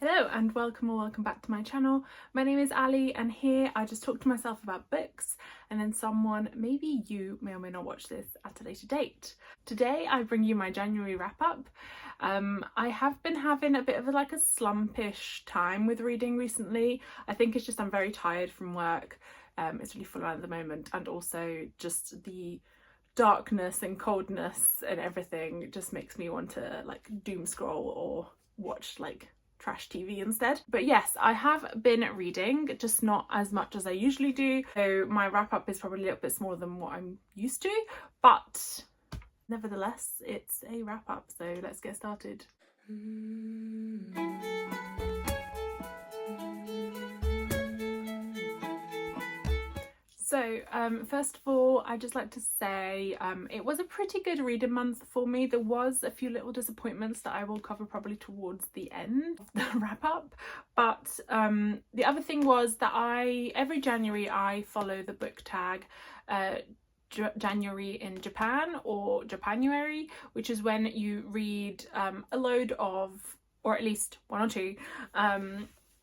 Hello and welcome or welcome back to my channel. My name is Ali and here I just talk to myself about books and then someone, maybe you may or may not watch this at a later date. Today I bring you my January wrap up. I have been having a bit of a slumpish time with reading recently. I think it's just I'm very tired from work. It's really full on at the moment, and also just the darkness and coldness and everything just makes me want to doom scroll or watch trash TV instead. But yes, I have been reading, just not as much as I usually do. So my wrap up is probably a little bit smaller than what I'm used to, but nevertheless, it's a wrap up. So let's get started. So first of all, I'd just like to say it was a pretty good reading month for me. There was a few little disappointments that I will cover probably towards the end of the wrap up. But the other thing was that every January I follow the book tag January in Japan, or Japanuary, which is when you read a load of, or at least one or two,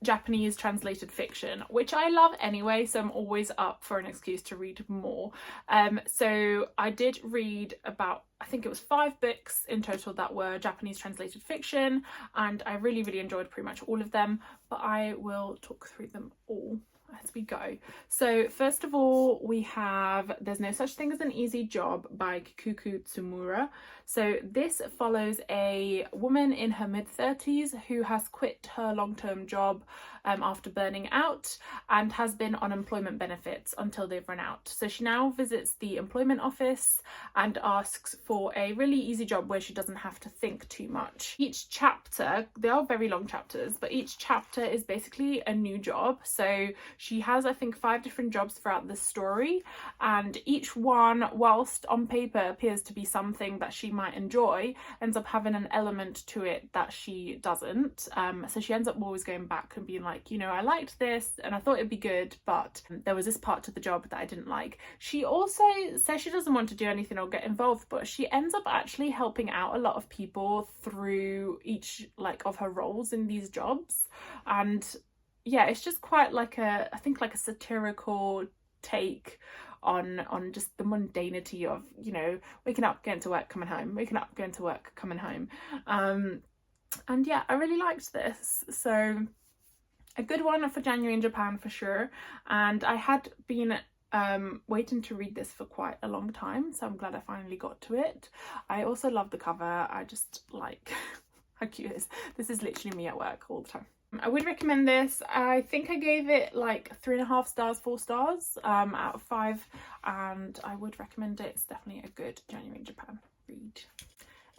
Japanese translated fiction, which I love anyway, so I'm always up for an excuse to read more. So I did read about, I think it was 5 books in total that were Japanese translated fiction, and I really enjoyed pretty much all of them, but I will talk through them all as we go. So first of all, we have There's No Such Thing as an Easy Job by Kikuko Tsumura. So this follows a woman in her mid-30s who has quit her long-term job after burning out and has been on employment benefits until they've run out. So she now visits the employment office and asks for a really easy job where she doesn't have to think too much. Each chapter, they are very long chapters, but each chapter is basically a new job. So she has, I think, 5 different jobs throughout the story, and each one, whilst on paper appears to be something that she might enjoy, ends up having an element to it that she doesn't. So she ends up always going back and being like, you know, I liked this and I thought it'd be good, but there was this part to the job that I didn't like. She also says she doesn't want to do anything or get involved, but she ends up actually helping out a lot of people through each of her roles in these jobs. And yeah, it's just quite I think a satirical take on just the mundanity of, you know, waking up, going to work, coming home, waking up, going to work, coming home. And yeah, I really liked this. So a good one for January in Japan for sure. And I had been waiting to read this for quite a long time, so I'm glad I finally got to it. I also love the cover. I just like how cute it is. This is literally me at work all the time. I would recommend this. I think I gave it 3.5 stars, 4 stars out of 5, and I would recommend it. It's definitely a good January in Japan read.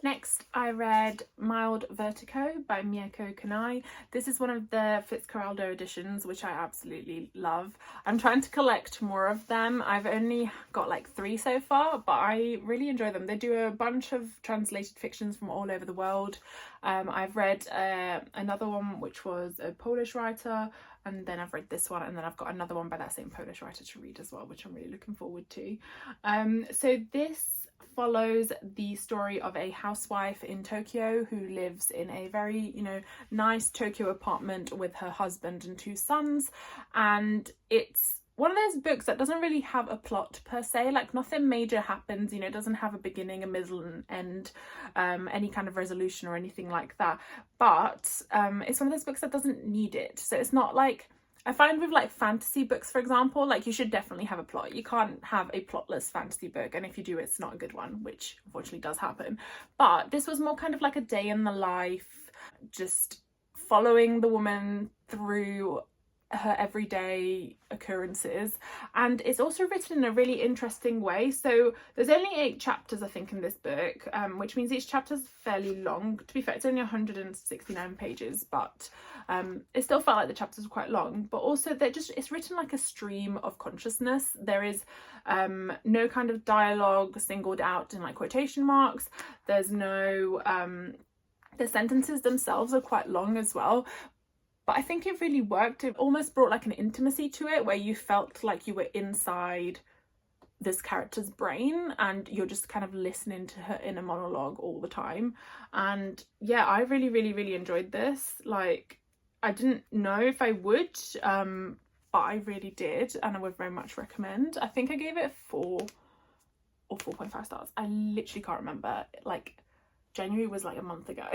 Next, I read Mild Vertigo by Mieko Kanai. This is one of the Fitzcarraldo editions, which I absolutely love. I'm trying to collect more of them. I've only got 3 so far, but I really enjoy them. They do a bunch of translated fictions from all over the world. I've read another one which was a Polish writer, and then I've read this one, and then I've got another one by that same Polish writer to read as well, which I'm really looking forward to. So this follows the story of a housewife in Tokyo who lives in a very, nice Tokyo apartment with her husband and 2 sons, and it's one of those books that doesn't really have a plot per se. Nothing major happens, it doesn't have a beginning, a middle and end, any kind of resolution or anything like that, but it's one of those books that doesn't need it. So it's not I find with fantasy books, for example, you should definitely have a plot. You can't have a plotless fantasy book, and if you do, it's not a good one, which unfortunately does happen. But this was more kind of a day in the life, just following the woman through her everyday occurrences, and it's also written in a really interesting way. So there's only 8 chapters I think in this book, which means each chapter is fairly long. To be fair, it's only 169 pages, but it still felt like the chapters were quite long. But also it's written like a stream of consciousness. There is no kind of dialogue singled out in quotation marks. There's no the sentences themselves are quite long as well, but I think it really worked. It almost brought an intimacy to it where you felt like you were inside this character's brain and you're just kind of listening to her inner monologue all the time. And yeah, I really enjoyed this. I didn't know if I would, but I really did, and I would very much recommend. I think I gave it a 4 or 4.5 stars. I literally can't remember. Like, January was like a month ago.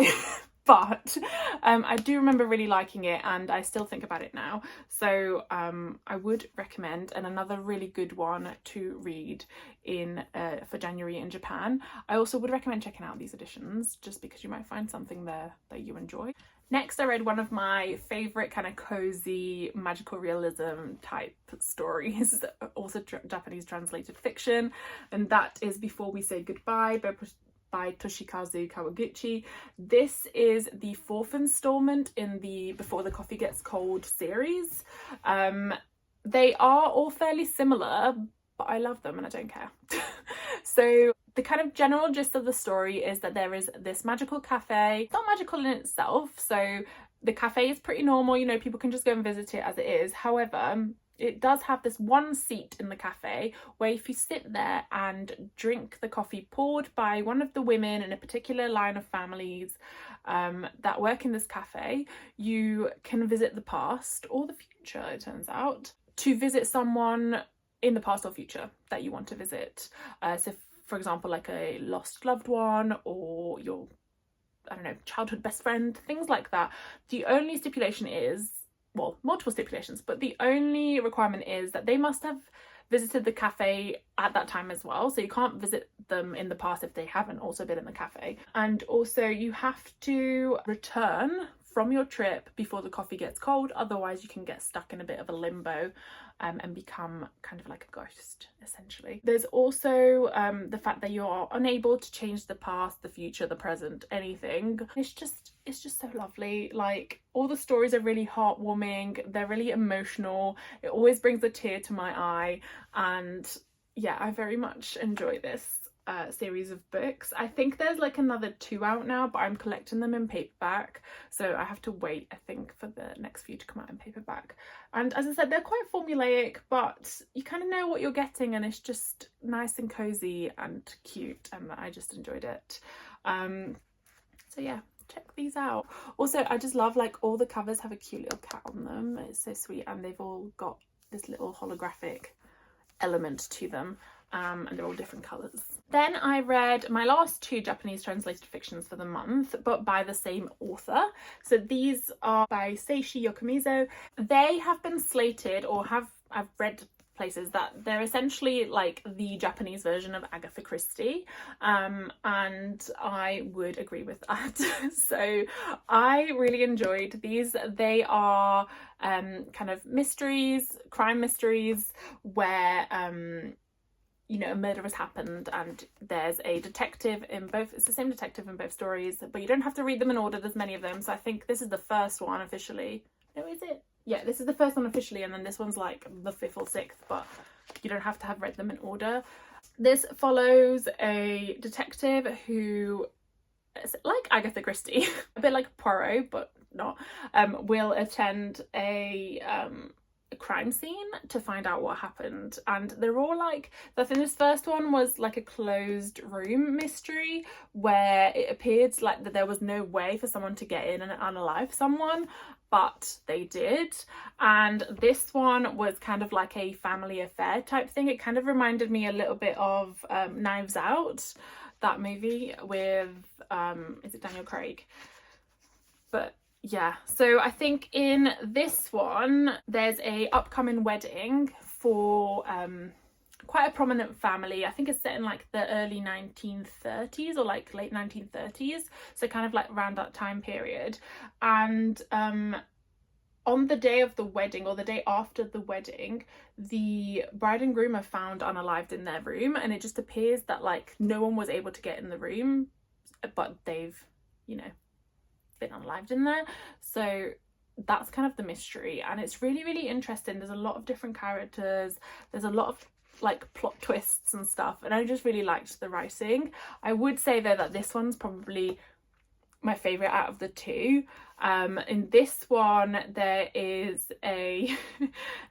But I do remember really liking it, and I still think about it now. So I would recommend, and another really good one to read in for January in Japan. I also would recommend checking out these editions, just because you might find something there that you enjoy. Next, I read one of my favourite kind of cozy magical realism type stories, also Japanese translated fiction, and that is Before We Say Goodbye by Toshikazu Kawaguchi. This is the 4th installment in the Before the Coffee Gets Cold series. They are all fairly similar, but I love them and I don't care. So the kind of general gist of the story is that there is this magical cafe. It's not magical in itself, so the cafe is pretty normal, you know, people can just go and visit it as it is. However, it does have this one seat in the cafe where if you sit there and drink the coffee poured by one of the women in a particular line of families that work in this cafe, you can visit the past or the future, it turns out, to visit someone in the past or future that you want to visit. So for example, like a lost loved one or your, I don't know, childhood best friend, things like that. The only stipulation is, well, multiple stipulations, but the only requirement is that they must have visited the cafe at that time as well. So you can't visit them in the past if they haven't also been in the cafe. And also you have to return from your trip before the coffee gets cold, otherwise you can get stuck in a bit of a limbo and become kind of like a ghost, essentially. There's also the fact that you're unable to change the past, the future, the present, anything. It's just so lovely. Like, all the stories are really heartwarming, they're really emotional, it always brings a tear to my eye, and yeah, I very much enjoy this series of books. I think there's like another 2 out now, but I'm collecting them in paperback, so I have to wait, I think, for the next few to come out in paperback. And as I said, they're quite formulaic, but you kind of know what you're getting, and it's just nice and cozy and cute, and I just enjoyed it. So yeah, check these out. Also, I just love, like, all the covers have a cute little cat on them. It's so sweet, and they've all got this little holographic element to them. And they're all different colours. Then I read my last 2 Japanese translated fictions for the month, but by the same author. So these are by Seishi Yokomizo. They have been slated, or I've read places that they're essentially like the Japanese version of Agatha Christie, and I would agree with that. So I really enjoyed these. They are kind of mysteries, crime mysteries, where you know, a murder has happened and there's a detective in both. It's the same detective in both stories, but you don't have to read them in order. There's many of them, so I think this is the first one officially. No, is it? Yeah, this is the first one officially, and then this one's like the 5th or 6th, but you don't have to have read them in order. This follows a detective who, like Agatha Christie, a bit like Poirot, but not, will attend a crime scene to find out what happened, and they're all like, I think this first one was like a closed room mystery where it appeared like that there was no way for someone to get in and unalive someone, but they did. And this one was kind of like a family affair type thing. It kind of reminded me a little bit of Knives Out, that movie with is it Daniel Craig? But yeah, so I think in this one there's a upcoming wedding for quite a prominent family. I think it's set in like the early 1930s or like late 1930s, so kind of like around that time period. And on the day of the wedding, or the day after the wedding, the bride and groom are found unalived in their room, and it just appears that like no one was able to get in the room, but they've, you know, been unalived in there. So that's kind of the mystery, and it's really, really interesting. There's a lot of different characters, there's a lot of like plot twists and stuff, and I just really liked the writing. I would say though that this one's probably my favorite out of the 2. In this one there is a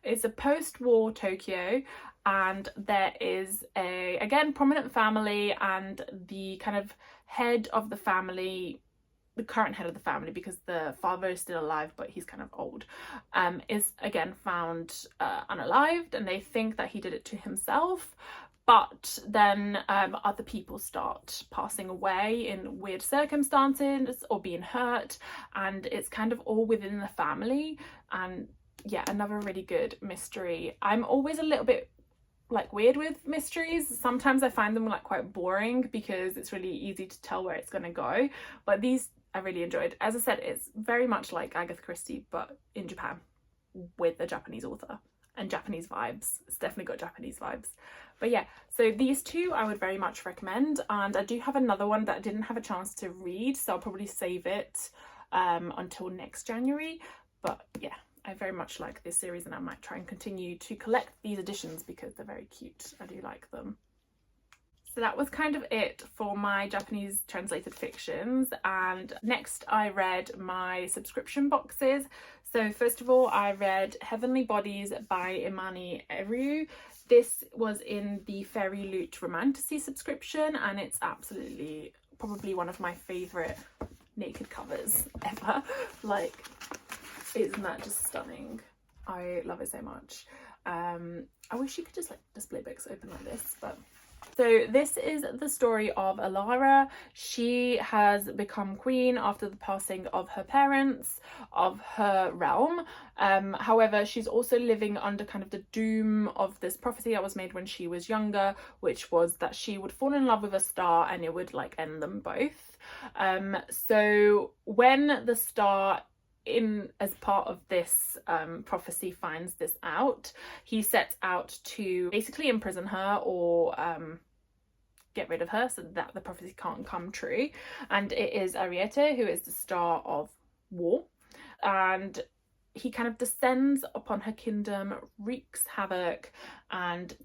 it's a post-war Tokyo, and there is a, again, prominent family, and the kind of head of the family the current head of the family, because the father is still alive but he's kind of old, is again found unalived, and they think that he did it to himself. But then other people start passing away in weird circumstances or being hurt, and it's kind of all within the family. And yeah, another really good mystery. I'm always a little bit like weird with mysteries. Sometimes I find them like quite boring because it's really easy to tell where it's going to go, but these I really enjoyed. As I said, it's very much like Agatha Christie but in Japan with a Japanese author and Japanese vibes. It's definitely got Japanese vibes. But yeah, so these two I would very much recommend, and I do have another one that I didn't have a chance to read, so I'll probably save it until next January. But yeah, I very much like this series, and I might try and continue to collect these editions because they're very cute. I do like them. So that was kind of it for my Japanese translated fictions, and next I read my subscription boxes. So first of all, I read Heavenly Bodies by Imani Eriu. This was in the Fairy Loot Romantasy subscription, and it's absolutely probably one of my favourite naked covers ever. Like, isn't that just stunning? I love it so much. I wish you could just like display books open like this, but... So this is the story of Alara. She has become queen after the passing of her parents, of her realm. However, she's also living under kind of the doom of this prophecy that was made when she was younger, which was that she would fall in love with a star and it would like end them both. So when the star as part of this prophecy finds this out, he sets out to basically imprison her or get rid of her so that the prophecy can't come true. And it is Ariete, who is the star of war, and he kind of descends upon her kingdom, wreaks havoc, and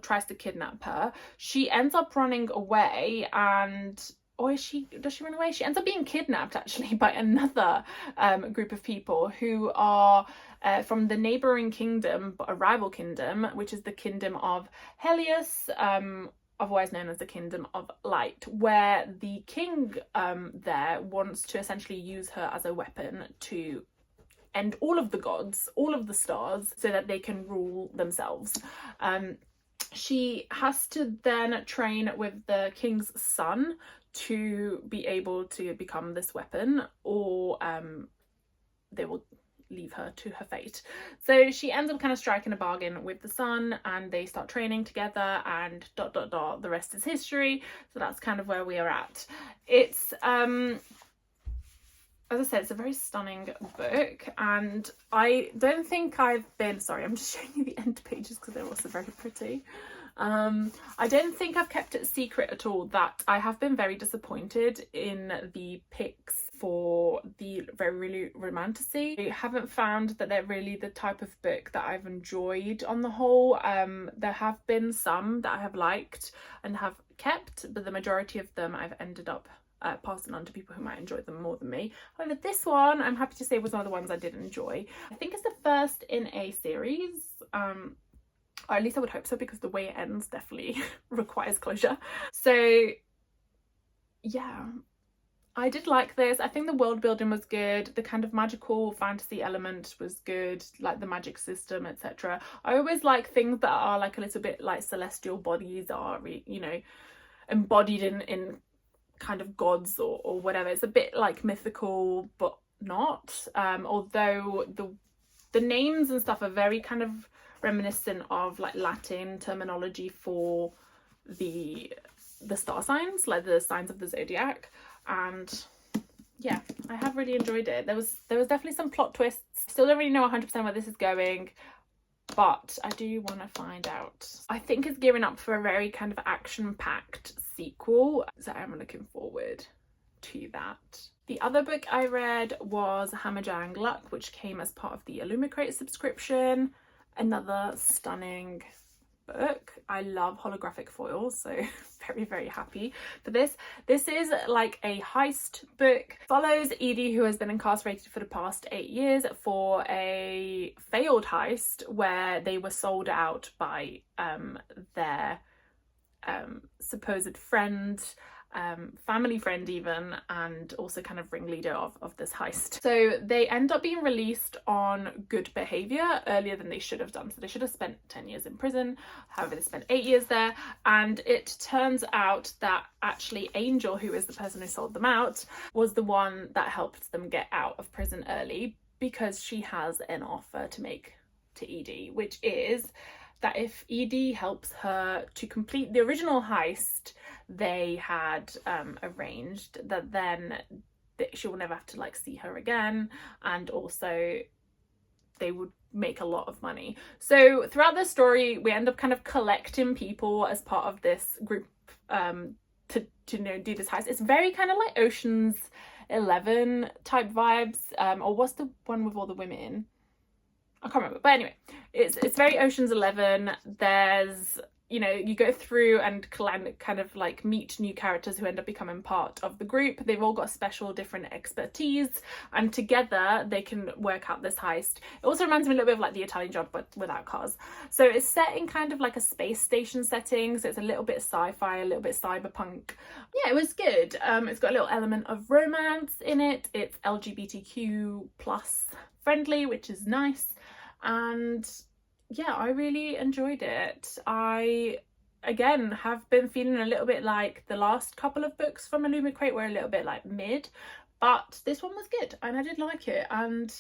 tries to kidnap her. She ends up running away, and does she run away? She ends up being kidnapped actually by another group of people who are from the neighbouring kingdom, but a rival kingdom, which is the kingdom of Helios, otherwise known as the Kingdom of Light, where the king there wants to essentially use her as a weapon to end all of the gods, all of the stars, so that they can rule themselves. She has to then train with the king's son to be able to become this weapon, or they will leave her to her fate. So she ends up kind of striking a bargain with the son, and they start training together, and ... the rest is history. So that's kind of where we are at. It's as I said, it's a very stunning book, and I don't think I've been... Sorry, I'm just showing you the end pages because they're also very pretty. I don't think I've kept it secret at all that I have been very disappointed in the picks for the Very Romantasy. I haven't found that they're really the type of book that I've enjoyed on the whole. There have been some that I have liked and have kept, but the majority of them I've ended up passing on to people who might enjoy them more than me. However, this one I'm happy to say was one of the ones I did enjoy. I think it's the first in a series, or at least I would hope so, because the way it ends definitely requires closure. So yeah, I did like this. I think the world building was good, the kind of magical fantasy element was good, like the magic system, etc. I always like things that are like a little bit like celestial bodies are, you know, embodied in kind of gods or whatever. It's a bit like mythical but not, although the names and stuff are very kind of reminiscent of like Latin terminology for the star signs, like the signs of the zodiac. And yeah, I have really enjoyed it. There was definitely some plot twists. Still don't really know 100% where this is going, but I do want to find out. I think it's gearing up for a very kind of action-packed sequel, so I'm looking forward to that. The other book I read was Hammerjang Luck, which came as part of the Illumicrate subscription. Another stunning book. I love holographic foils, so very, very happy for this. This is like a heist book. Follows Edie, who has been incarcerated for the past 8 years for a failed heist where they were sold out by their supposed friend, family friend even, and also kind of ringleader of this heist. So they end up being released on good behaviour earlier than they should have done. So they should have spent 10 years in prison, however they spent 8 years there, and it turns out that actually Angel, who is the person who sold them out, was the one that helped them get out of prison early, because she has an offer to make to Edie, which is that if Edie helps her to complete the original heist they had arranged, that then she will never have to like see her again, and also they would make a lot of money. So throughout the story we end up kind of collecting people as part of this group to you know, do this heist. It's very kind of like Ocean's 11 type vibes, or what's the one with all the women? I can't remember, but anyway, it's very Ocean's 11. There's, you know, you go through and kind of like meet new characters who end up becoming part of the group. They've all got special different expertise, and together they can work out this heist. It also reminds me a little bit of like The Italian Job, but without cars. So it's set in kind of like a space station setting, so it's a little bit sci-fi, a little bit cyberpunk. Yeah, it was good. It's got a little element of romance in it. It's LGBTQ plus friendly, which is nice. And yeah, I really enjoyed it. I again have been feeling a little bit like the last couple of books from Illumicrate Crate were a little bit like mid, but this one was good and I did like it. And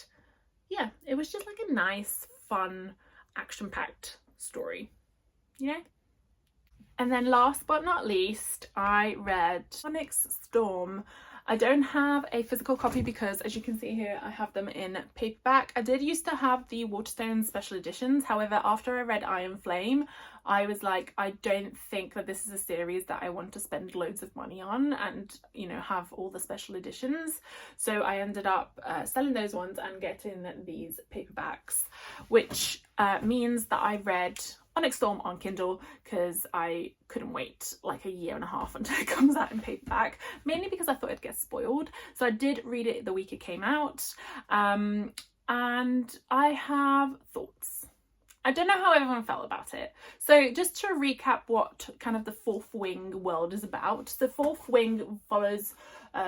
yeah, it was just like a nice, fun, action-packed story, you know. And then last but not least, I read Onyx Storm. I don't have a physical copy because, as you can see here, I have them in paperback. I did used to have the Waterstone special editions. However, after I read Iron Flame, I was like, I don't think that this is a series that I want to spend loads of money on and, you know, have all the special editions. So I ended up selling those ones and getting these paperbacks, which means that I read Onyx Storm on Kindle because I couldn't wait like a year and a half until it comes out in paperback, mainly because I thought it'd get spoiled. So I did read it the week it came out, and I have thoughts. I don't know how everyone felt about it. So just to recap what kind of the Fourth Wing world is about. The Fourth Wing follows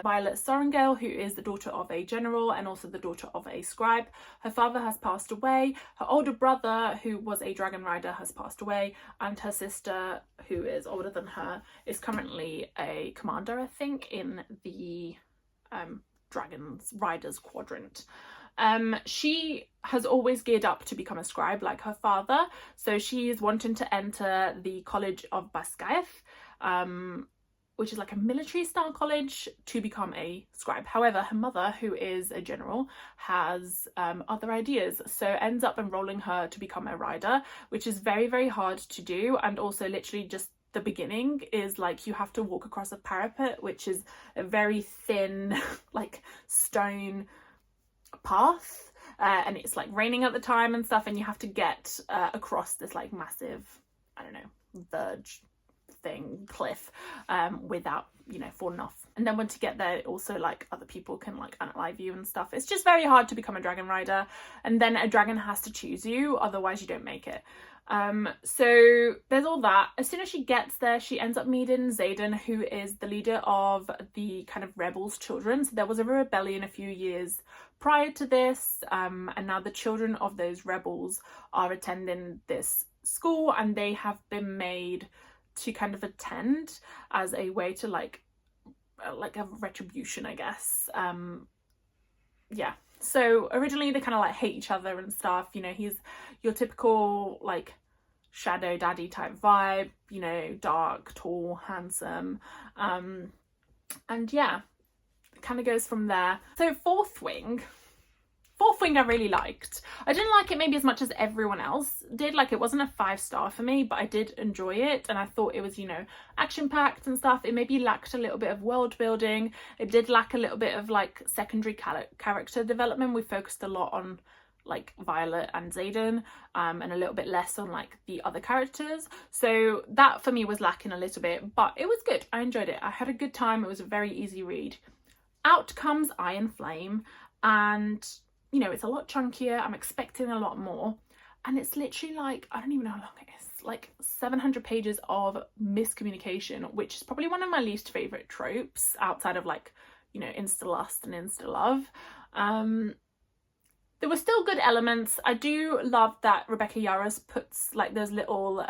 Violet Sorrengail, who is the daughter of a general and also the daughter of a scribe. Her father has passed away. Her older brother, who was a dragon rider, has passed away. And her sister, who is older than her, is currently a commander, I think, in the Dragons Riders Quadrant. She has always geared up to become a scribe like her father, so she is wanting to enter the College of Basgaeth, which is like a military style college, to become a scribe. However, her mother, who is a general, has other ideas, so ends up enrolling her to become a rider, which is very, very hard to do. And also literally just the beginning is like you have to walk across a parapet, which is a very thin like stone path, and it's like raining at the time and stuff, and you have to get across this like massive, I don't know, verge thing, cliff, without, you know, falling off. And then once you get there, also like other people can like unalive you and stuff. It's just very hard to become a dragon rider, and then a dragon has to choose you, otherwise you don't make it. So there's all that. As soon as she gets there, she ends up meeting Xaden, who is the leader of the kind of rebels' children. So there was a rebellion a few years prior to this, and now the children of those rebels are attending this school, and they have been made to kind of attend as a way to like a retribution, I guess. Yeah. So originally they kind of like hate each other and stuff, you know. He's your typical like shadow daddy type vibe, you know, dark, tall, handsome, and yeah, it kind of goes from there. So Fourth Wing I really liked. I didn't like it maybe as much as everyone else did. Like, it wasn't a 5-star for me, but I did enjoy it, and I thought it was, you know, action-packed and stuff. It maybe lacked a little bit of world building. It did lack a little bit of like secondary character development. We focused a lot on like Violet and Xaden, and a little bit less on like the other characters. So that for me was lacking a little bit, but it was good. I enjoyed it. I had a good time. It was a very easy read. Out comes Iron Flame, and you know, it's a lot chunkier. I'm expecting a lot more. and it's literally like, I don't even know how long it is, like 700 pages of miscommunication, which is probably one of my least favorite tropes outside of like, you know, insta lust and insta love. There were still good elements. I do love that Rebecca Yarros puts like those little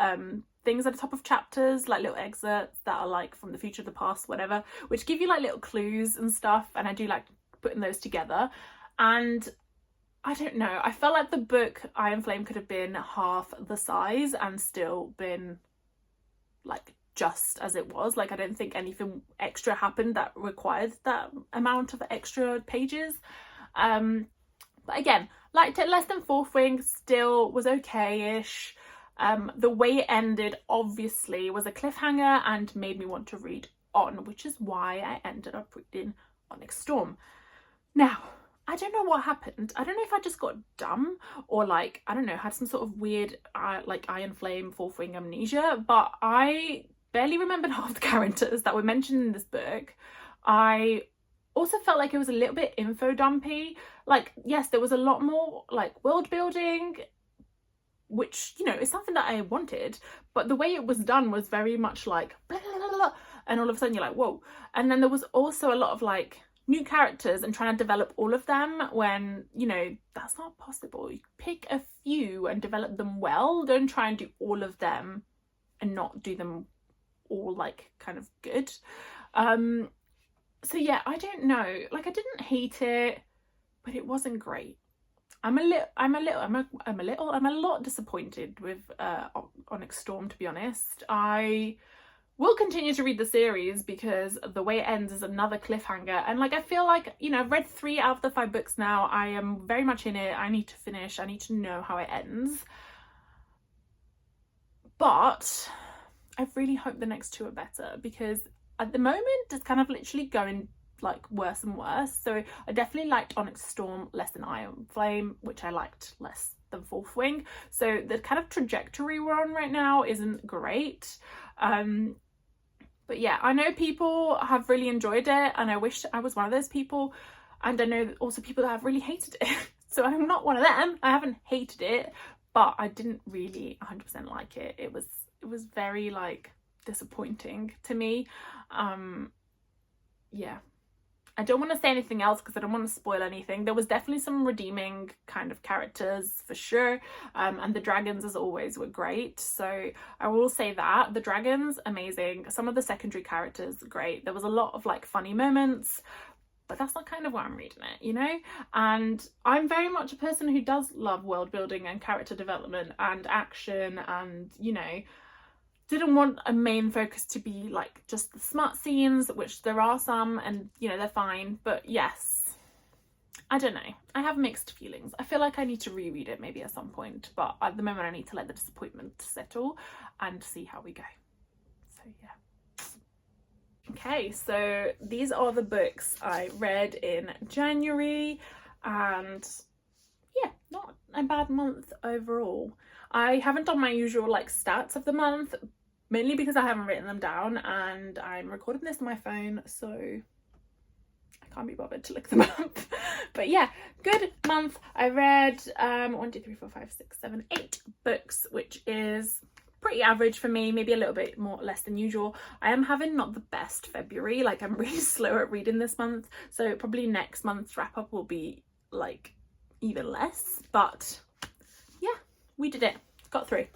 things at the top of chapters, like little excerpts that are like from the future, the past, whatever, which give you like little clues and stuff, and I do like putting those together. And I don't know, I felt like the book Iron Flame could have been half the size and still been like just as it was. Like, I don't think anything extra happened that required that amount of extra pages. But again, liked it less than Fourth Wing, still was okay-ish. The way it ended obviously was a cliffhanger and made me want to read on, which is why I ended up reading Onyx Storm. Now, I don't know what happened. I don't know if I just got dumb or like, I don't know, had some sort of weird like Iron Flame, Fourth Wing amnesia, but I barely remembered half the characters that were mentioned in this book. I also felt like it was a little bit info dumpy. Like, yes, there was a lot more like world building, which, you know, is something that I wanted, but the way it was done was very much like blah, blah, blah, blah, and all of a sudden you're like, whoa. And then there was also a lot of like new characters and trying to develop all of them when, you know, that's not possible. You pick a few and develop them well. Don't try and do all of them and not do them all like kind of good. So yeah, I don't know, like I didn't hate it, but it wasn't great. I'm a lot disappointed with Onyx Storm, to be honest. I will continue to read the series because the way it ends is another cliffhanger, and like I feel like, you know, I've read 3 out of the 5 books now. I am very much in it. I need to finish. I need to know how it ends. But I really hope the next 2 are better, because at the moment it's kind of literally going like worse and worse. So I definitely liked Onyx Storm less than Iron Flame, which I liked less than Fourth Wing. So the kind of trajectory we're on right now isn't great. But yeah, I know people have really enjoyed it, and I wish I was one of those people. And I know also people that have really hated it. So I'm not one of them. I haven't hated it, but I didn't really 100% like it. It was very like disappointing to me. Yeah, I don't want to say anything else because I don't want to spoil anything. There was definitely some redeeming kind of characters for sure, and the dragons as always were great, so I will say that. The dragons, amazing. Some of the secondary characters, great. There was a lot of like funny moments, but that's not kind of why I'm reading it, you know? And I'm very much a person who does love world building and character development and action, and, you know, didn't want a main focus to be like just the smart scenes, which there are some, and you know, they're fine. But yes, I don't know, I have mixed feelings. I feel like I need to reread it maybe at some point, but at the moment I need to let the disappointment settle and see how we go. So yeah. Okay, so these are the books I read in January, and yeah, not a bad month overall. I haven't done my usual like stats of the month, mainly because I haven't written them down and I'm recording this on my phone, so I can't be bothered to look them up. But yeah, good month. I read 1, 2, 3, 4, 5, 6, 7, 8 books, which is pretty average for me, maybe a little bit less than usual. I am having not the best February, like I'm really slow at reading this month, so probably next month's wrap up will be like even less, but yeah, we did it, got through.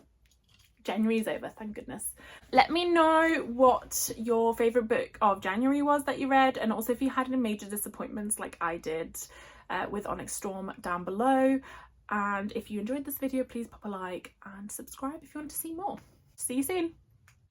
January's over, thank goodness. Let me know what your favourite book of January was that you read, and also if you had any major disappointments like I did with Onyx Storm down below. And if you enjoyed this video, please pop a like and subscribe if you want to see more. See you soon.